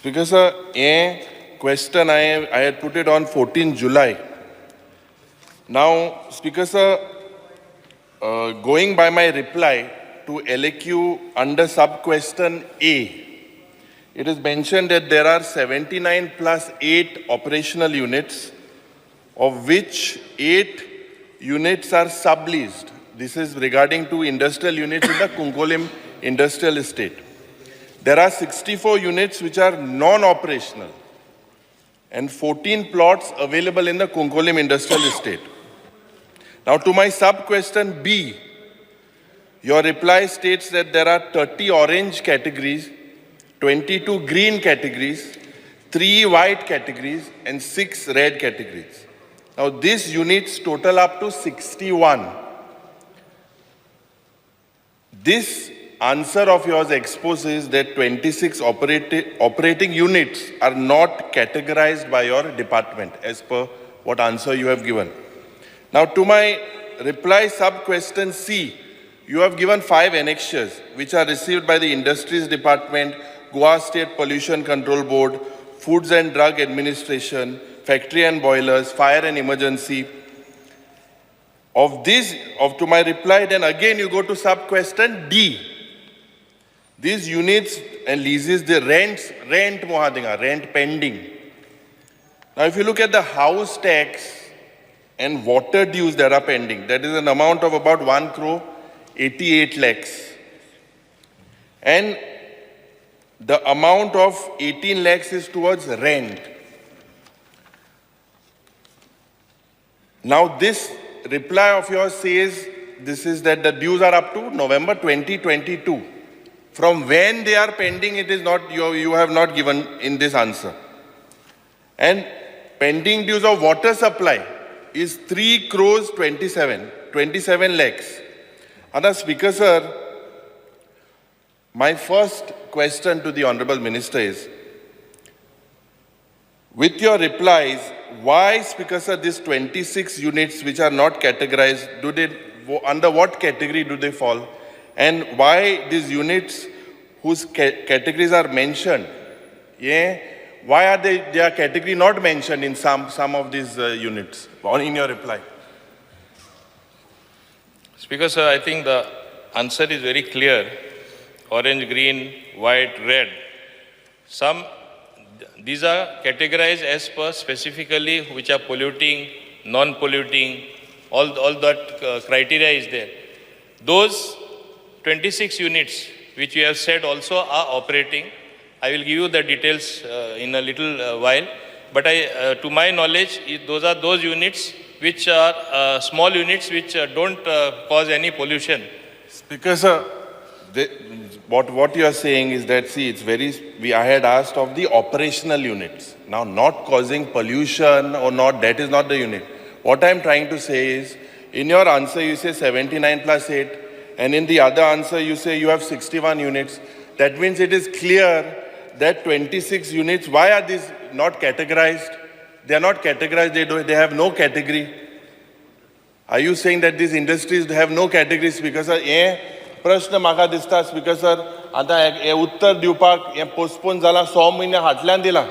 Because a question I had put it on 14 July. Now, Speaker sir, going by my reply to LAQ under sub-question A, it is mentioned that there are 79 plus 8 operational units, of which 8 units are subleased. This is regarding to industrial units in the Kunkolim Industrial Estate. There are 64 units which are non-operational and 14 plots available in the Kunkolim Industrial Estate. Now to my sub-question B, your reply states that there are 30 orange categories, 22 green categories, 3 white categories and 6 red categories. Now these units total up to 61. This answer of yours exposes that 26 operating units are not categorized by your department as per what answer you have given. Now to my reply sub-question C, you have given 5 annexures which are received by the Industries Department, Goa State Pollution Control Board, Foods and Drug Administration, Factory and Boilers, Fire and Emergency. To my reply, then again you go to sub-question D. These units and leases, the rent pending. Now if you look at the house tax and water dues that are pending, that is an amount of about 1 crore 88 lakhs. And the amount of 18 lakhs is towards rent. Now this reply of yours says that the dues are up to November 2022. From when they are pending, it is not, you have not given in this answer. And pending dues of water supply is 3 crores 27 lakhs. And Speaker sir, my first question to the Honorable Minister is, with your replies, why, Speaker sir, these 26 units which are not categorized, under what category do they fall? And why these units whose categories are mentioned, why are their category not mentioned in some of these units? In your reply. Speaker sir, I think the answer is very clear. Orange, green, white, red. These are categorized as per specifically which are polluting, non-polluting, all that criteria is there. Those 26 units which you have said also are operating. I will give you the details in a little while. But to my knowledge, those are those units which are small units which don't cause any pollution. Speaker sir, what you are saying is that, see, I had asked of the operational units. Now, not causing pollution or not, that is not the unit. What I am trying to say is, in your answer, you say 79 plus 8, and in the other answer, you say you have 61 units. That means it is clear that 26 units, why are these not categorized? They are not categorized, they have no category. Are you saying that these industries have no categories? Because प्रश्न म्हाका दिसता speaker sir आतां हे उत्तर दिवपाक हे postpone जाला 6 म्हयने फाटल्यान दिला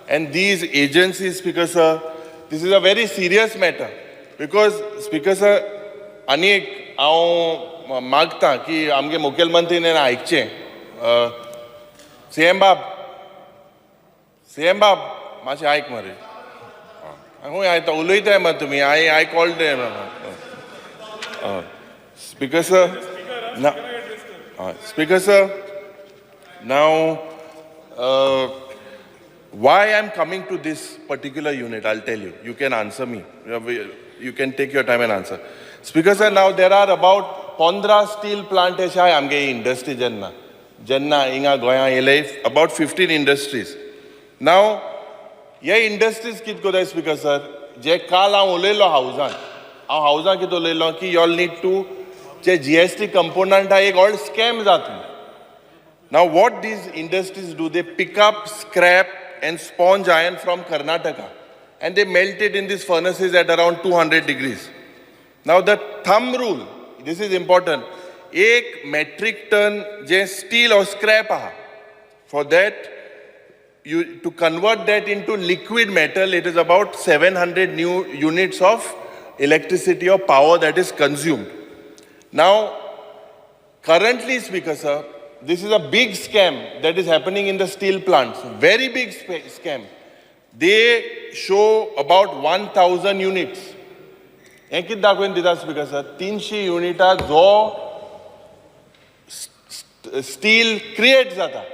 and these agencies speaker sir this is a very serious matter because speaker sir आनी एक हांव मागतां की आमगे मुखेलमंत्रीन आयकचें सीएम बाब मातशें आयक मरे खूंय आयता उलयताय मरे तुमी I called speaker sir. Now, Speaker sir, now why I'm coming to this particular unit, I'll tell you. You can answer me. You can take your time and answer. Speaker sir, now there are about 15 steel plant amge industry jenna inga goya ele about 15 industries. Now, ye industries kit go Speaker sir, je kal haंव उलयलो हावजान कितें उलयलो की you all need to GST component is called scam. Now what these industries do, they pick up scrap and sponge iron from Karnataka and they melt it in these furnaces at around 200 degrees. Now the thumb rule, this is important, 1 metric ton steel or scrap, for that to convert that into liquid metal, it is about 700 new units of electricity or power that is consumed. Now, currently, Speaker Sir, this is a big scam that is happening in the steel plants. Very big scam. They show about 1,000 units. हें कितें दाखोवन दिता speaker sir 300 युनिटां जो steel create जाता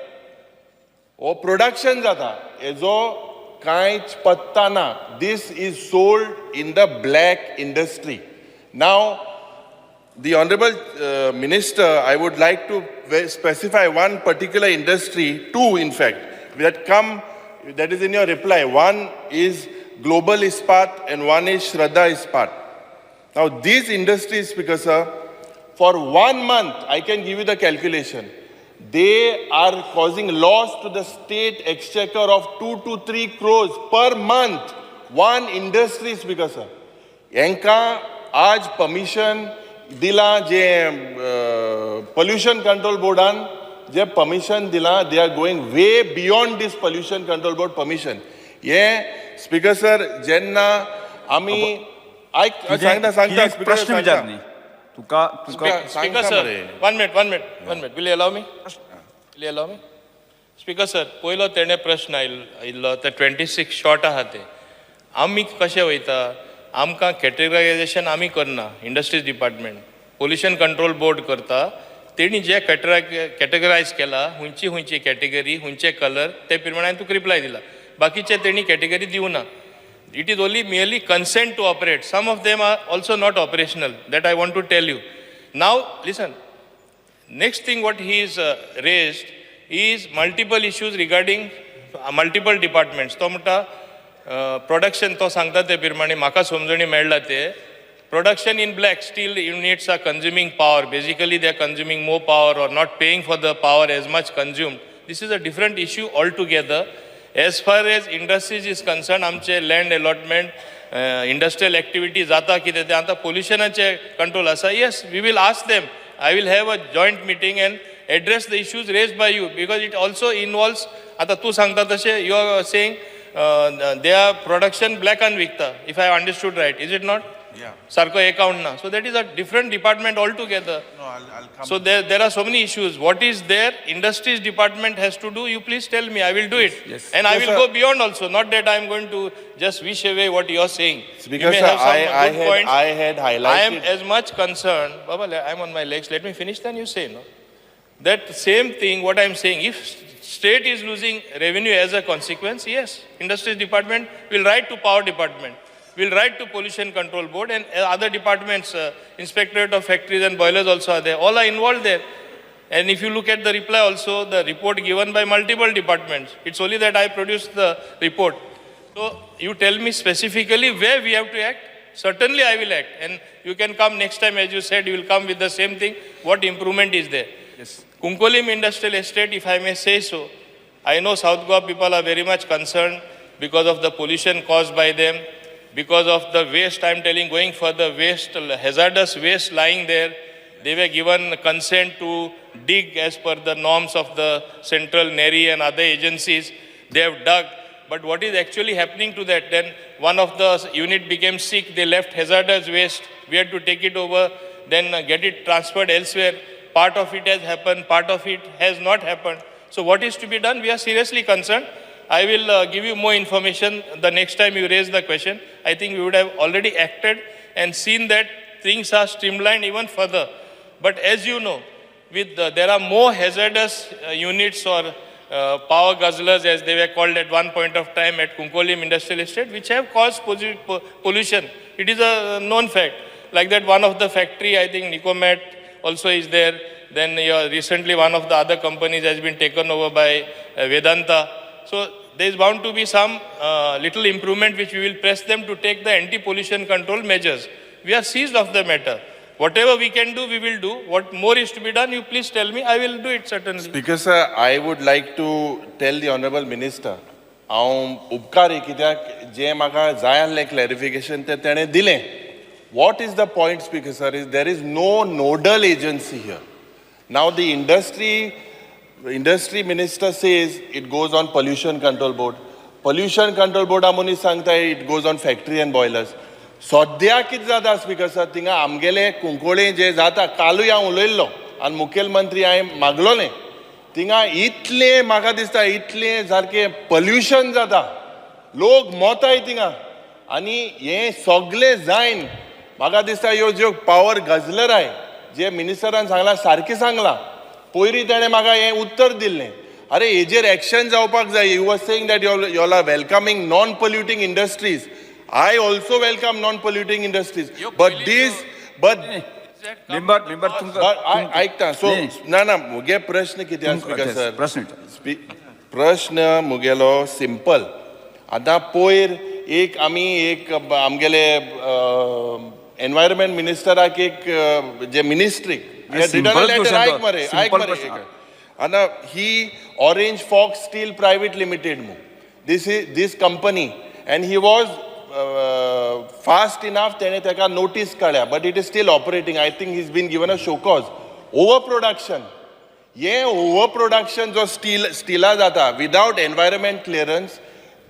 ओ production जाता हेजो कांयच पत्ता ना. This is sold in the black industry. Now, the Honorable Minister, I would like to specify one particular industry, two in fact, that is in your reply. One is Global Ispat and one is Shraddha Ispat. Now these industries, Speaker Sir, for 1 month, I can give you the calculation, they are causing loss to the state exchequer of 2 to 3 crores per month. One industry, Speaker Sir. Yanka आज permission दिला जे pollution control boardan जे permission दिला, they are going way beyond this pollution control board permission. ये Speaker Sir, जेन्ना आमी सांगता प्रश्न विचारणी तुका Speaker Sir, 1 minute. Will you allow me? Speaker Sir, पयलो तेणे प्रश्न आयिल्लो ते 26 शॉर्ट आहा ते आमी कशें वयता आमकां कॅटेगरायजेशन आमी करना. Industries department pollution control board करता. तेणी जे कॅटेगरायज केला हुंयची कॅटेगरी हुंयचे कलर ते प्रमाणे तुका रिप्लाय दिला. बाकीचे तेणी category दिवना. It is only merely consent to operate. Some of them are also not operational. That I want to tell you. Now, listen. Next thing what he is raised is multiple issues regarding multiple departments. तो म्हणटा production तो सांगता ते प्रमाणे म्हाका समजणी मेळ्ळा ते production in black steel units are consuming power. Basically, they are consuming more power or not paying for the power as much consumed. This is a different issue altogether. As far as industries is concerned, आमचे land allotment, industrial activity जाता कितें तें आतां pollutionचे control आसा. Yes, we will ask them. I will have a joint meeting and address the issues raised by you because it also involves. आता तूं सांगता तशें you are saying they are production black and विकता. If I have understood right, is it not? Yeah. Sarko account na. So that is a different department altogether. No, I'll come. So there are so many issues. What is there? Industries department has to do. You please tell me. I will do it. Yes. And I Yes, will sir. go beyond also. Not that I am going to just wish away what you are saying. Speaker You may sir, have some good points. I had highlighted. I am as much concerned. Baba, I am on my legs. Let me finish. Then you say no. That same thing. What I am saying. If state is losing revenue as a consequence, yes, industries department will write to power department. We'll write to Pollution Control Board and other departments, Inspectorate of Factories and Boilers also are there. All are involved there. And if you look at the reply also, the report given by multiple departments, it's only that I produced the report. So you tell me specifically where we have to act. Certainly I will act. And you can come next time, as you said, you will come with the same thing. What improvement is there? Yes. Kunkolim Industrial Estate, if I may say so, I know South Goa people are very much concerned because of the pollution caused by them. Because of the waste, I am telling, going further, waste, hazardous waste lying there. They were given consent to dig as per the norms of the Central NERI and other agencies. They have dug. But what is actually happening to that? Then one of the unit became sick. They left hazardous waste. We had to take it over, then get it transferred elsewhere. Part of it has happened. Part of it has not happened. So what is to be done? We are seriously concerned. I will give you more information the next time you raise the question. I think we would have already acted and seen that things are streamlined even further. But as you know, with there are more hazardous units or power guzzlers, as they were called at one point of time at Kunkolim Industrial Estate, which have caused pollution. It is a known fact. Like that, one of the factory, I think Nicomet also is there. Then recently, one of the other companies has been taken over by Vedanta. So there is bound to be some little improvement which we will press them to take the anti-pollution control measures. We are seized of the matter. Whatever we can do, we will do. What more is to be done, you please tell me. I will do it certainly. Speaker sir, I would like to tell the Honorable Minister, हांव उपकारी कित्याक जे म्हाका जाय आसलें clarification ते तेणें दिलें. What is the point, Speaker sir, is there is no nodal agency here. Now the industry industry minister says it goes on pollution control board. Pollution control board amoni sangta it goes on factory and boilers. सद्या कितें जाता speaker sir थिंगा आमगेले कुंकोळे जे जाता कालूय हांव उलयल्लो आनी मुखेलमंत्री हांवें मागलोलें थिंगा इतले म्हाका दिसता इतले सारके पोल्युशन जाता लोक मोताय थिंगा आनी हें सगळें जायन म्हाका दिसता ह्यो ज्यो पावर गजलराय जे मिनिस्टरान सांगला सारकें सांगलां पयलीं ताणें म्हाका हें उत्तर दिल्लें अरे हेजेर एक्शन जावपाक जाय you was saying that you all are welcoming non polluting industries I also welcome non-polluting industries, but member तुमका ऐकता सो ना मुगे प्रश्न किती स्पीकर सर प्रश्न मुगेलो सिंपल आता पयर एक आमी एक आमगेले एनवायरमेंट मिनिस्टराक एक जे मिनिस्ट्रीक ऐक मरे आता ही Orange Fox Steel Private Limited this company and he was fast enough tene teka notice kadya but it is still operating. I think he's been given a show cause. Overproduction जो स्टीला जाता without environment clearance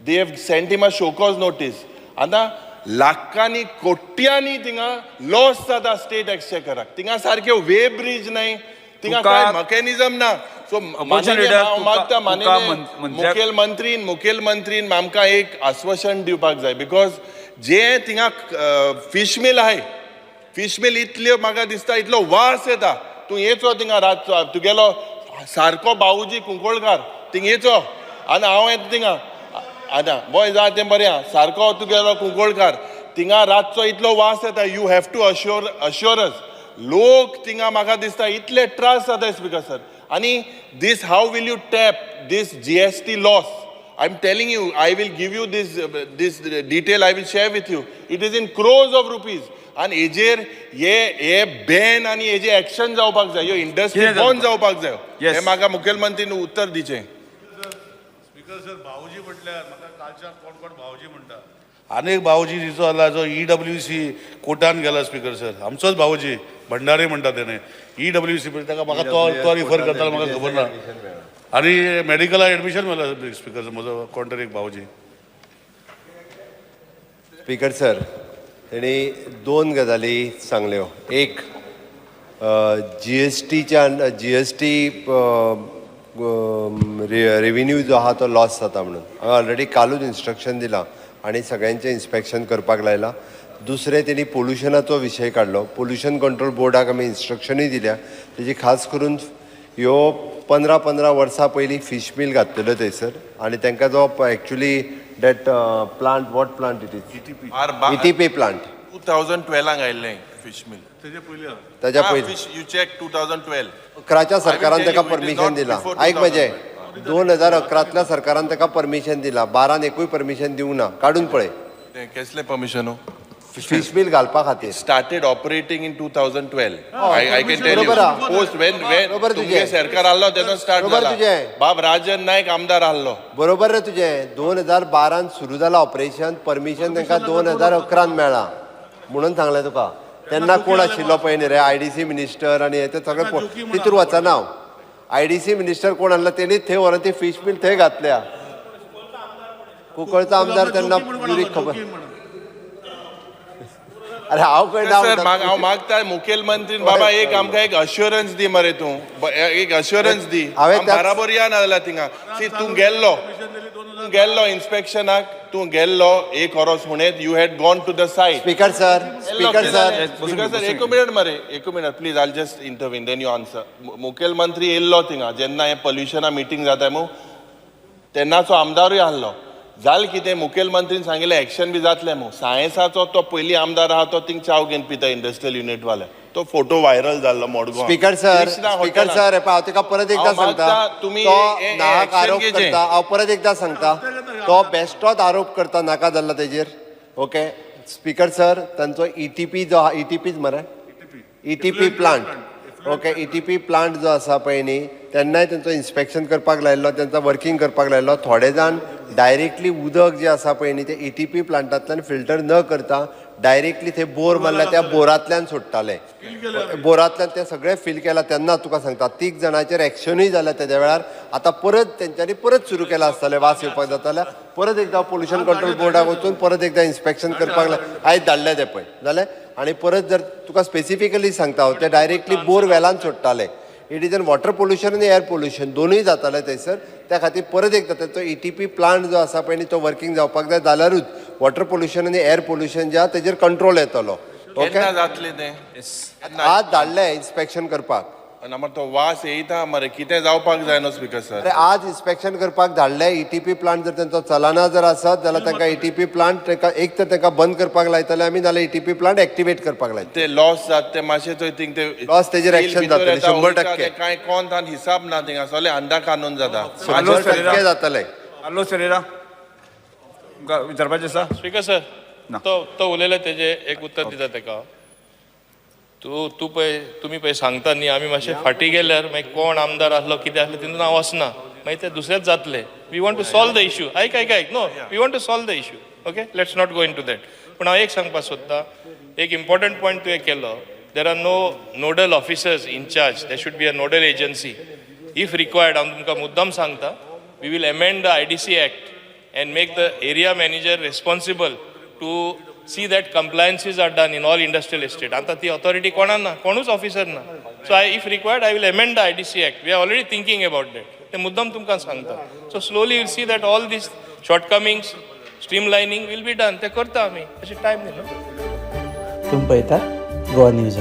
they have sent him a show cause notice. आता लाखांनी कोट्यांनी थिंगा loss जाता state एक्सचेकराक थिंगा सारके वे bridge नाही थिंगा काय मेकॅनिझम ना सो मागता मुखेलमंत्रीन आमकां एक आश्वासन दिवपाक जाय बिकॉज जे थिंगा फिश मिल आहाय फिश मिल इतल्यो म्हाका दिसता इतलो वास येता तूं येचो थिंगा रातचो तुगेलो सारको बावूजी कुंकोळकार थिंगा येचो आनी हांव येता थिंगा आतां बॉय जा तें बरें आहा सारको तुगेलो कुंकोळकार थिंगा रातचो इतलो वास येता यू हॅव टू अश्योर लोक थिंगा म्हाका दिसता इतले त्रास जाता स्पीकर सर आणि this how will you tap this GST loss? I'm telling you, I will give you this detail I will share with you. It is in crores of rupees. And हेजेर हे ban आणि हेजे action जावपाक जाय ह्यो industry बंद जावपाक जाय हे म्हाका मुखेलमंत्रीन उत्तर दिचें. स्पीकर सर भाऊजी म्हटल्यार म्हाका कालच्या कोण भाऊजी म्हणटा आनीक भाऊजी दिसो आला जो EWC कोर्टान गेला स्पीकर सर आमचोच भाऊजी भंडारे म्हणटा तेणे EWC ताका म्हाका तो रिफर करता म्हाका खबर ना आनी मेडिकलाक एडमिशन मेळ्ळा स्पीकर सर म्हजो कोण तरी एक भाऊजी. स्पीकर सर तेणी दोन गजाली सांगल्यो एक GST रेव्हेन्यू जो आहा तो लॉस जाता म्हणून हांवें ऑलरेडी कालूच इन्स्ट्रक्शन दिलां आनी सगळ्यांचें इन्स्पेक्शन करपाक लायलां. दुसरें तेणी पोल्युशनाचो विशय काडलो पोल्युशन कंट्रोल बोर्डाक आमी इन्स्ट्रक्शनूय दिल्या तेजी खास करून ह्यो 15 वर्सां पयलीं फिश मिल घातलेलो थंयसर आनी तांकां जो actually that plant what plant it is ETP plant 2012 आयिल्लें फिश मिल ताच्या पयलीं यू चेक 2012 11च्या सरकारान ताका परमिशन दिलां आयक म्हजें 2011तल्या सरकारान ताका परमिशन दिलां 12 एकूय परमिशन दिवंक ना काडून पळय कसलें परमिशन फिश मिल घालपा खातीर started operating in 2012. I can tell you. Post when तुमगे सरकार आल्लो तेन्ना स्टार्ट जाला. बाब राजन नायक आमदार आल्लो. बरोबर रे तुजें 2012 सुरू जालां ऑपरेशन परमिशन तांकां 2011 मेळ्ळां म्हणून सांगलें तुका तेन्ना कोण आशिल्लो पळय न्ही रे IDC मिनिस्टर आनी हें सगळें तितूर वचना हांव IDC मिनिस्टर कोण आसलो तेणीच थंय व्हरून ती फिश मिल थंय घातल्या कुंकळचो आमदार तेन्ना प्युरीक खबर अरे हांव कळना हांव मागता मुखेलमंत्रीन बाबा एक आमकां एक अश्युरन्स दी मरे तूं एक अश्युरन्स दी बराबर या नाजाल्यार थिंगा सी तूं गेल्लो इन्स्पेक्शनाक तूं गेल्लो एक वरोस हुणेंत you had gone to the site speaker sir एक minute please I just intervene then you answer मुखेलमंत्री येयल्लो थिंगा जेन्ना हें पोल्युशना मिटींग जाता न्हू तेन्नाचो आमदारूय आसलो जाल कितें मुखेलमंत्रीन सांगिल्लें एक्शन बी जातलें न्हू सायन्साचो तो पयलीं आमदार आहा तो थिंग चाव घेवन पिता इंडस्ट्रियल युनिट वाले तो फोटो व्हायरल जाल्लो मडगांव स्पीकर सर हांव तुका परत एकदां सांगता तुमी तो नाहक आरोप करता हांव परत एकदां सांगता तो बेश्टोच आरोप करता नाका जाल्लो तेजेर ओके स्पीकर सर तांचो ETP जो आहा ETPच मरे ETP plant okay ETP plant जो आसा पळय न्ही तेन्नाय तांचो इन्स्पेक्शन करपाक लायल्लो तांचो वर्किंग करपाक लायल्लो थोडे जाण डायरेक्टली उदक जे आसा पळय न्ही ते ETP प्लांटांतल्यान फिल्टर न करता डायरेक्टली ते बोर मारल्या त्या बोरांतल्यान सोडटाले बोरांतल्यान ते सगळे फील केला तेन्ना तुका सांगता 3 जाणांचेर एक्शनूय जाल्या तेद्या वेळार आतां परत तेंच्यांनी परत सुरू केला आसतलें वास येवपाक जाताले परत एकदां पोल्युशन कंट्रोल बोर्डाक वचून परत एकदां इन्स्पेक्शन करपाक आयज धाडलें तें पळय जालें आनी परत जर तुका स्पेसिफिकली सांगता हांव ते डायरेक्टली बोर वेलान सोडटाले it is an water pollution आनी एअर पोल्युशन दोनूय जाताले थंयसर त्या खातीर परत एकदां तेचो ETP प्लांट जो आसा पळय न्ही तो वर्किंग जावपाक जाय जाल्यारूच वॉटर पोल्युशन आनी एअर पोल्युशन जे आहा तेजेर कंट्रोल येतलो ओके केन्ना जातलें तें आज धाडलें इन्स्पेक्शन करपाक मार तो वास येता मरे कितें जावपाक जाय न्हू स्पिकर सर अरे आज इन्स्पेक्शन करपाक धाडलें ETP प्लांट जर तेंचो चलना जर आसत जाल्यार तांकां ETP प्लांट तांकां एक तर तांकां बंद करपाक लायतले आमी नाल्यार ETP प्लांट एक्टिवेट करपाक लायतले ते लॉस जात ते मातशें थंय थिंग ते Loss तेजेर action जातलें, 100%. कांय कोण तान हिसाब ना थिंगा सगळें अंधा कानून जाता 100% जातलें आलो सरेरा तुमकां विचारपाचें आसा स्पीकर सर ना. तो उलयले तेजे एक उत्तर दिता तेका तूं पळय तुमी पळय सांगता न्ही आमी मातशे फाटीं गेल्यार मागीर कोण आमदार आसलो कितें आसलें तितून हांव वचना मागीर ते दुसरेंच जातले we want to solve the issue आयक no we want to solve the issue okay let's not go into that पूण हांव एक सांगपाक सोदतां एक इम्पॉर्टंट पॉयंट तुवें केलो there are no nodal officers in charge there should be a nodal agency if required हांव तुमकां मुद्दाम सांगता we will amend the IDC act and make the area manager responsible to see that compliances are done in all industrial estate. Anta the authority konana, konus officer na. So if required, I will amend the IDC Act. We are already thinking about that. Te muddam tumka sangta. So slowly you will see that all these shortcomings, streamlining will be done. Te karta ami. Ashi time dilo. तुम पळयता Goa news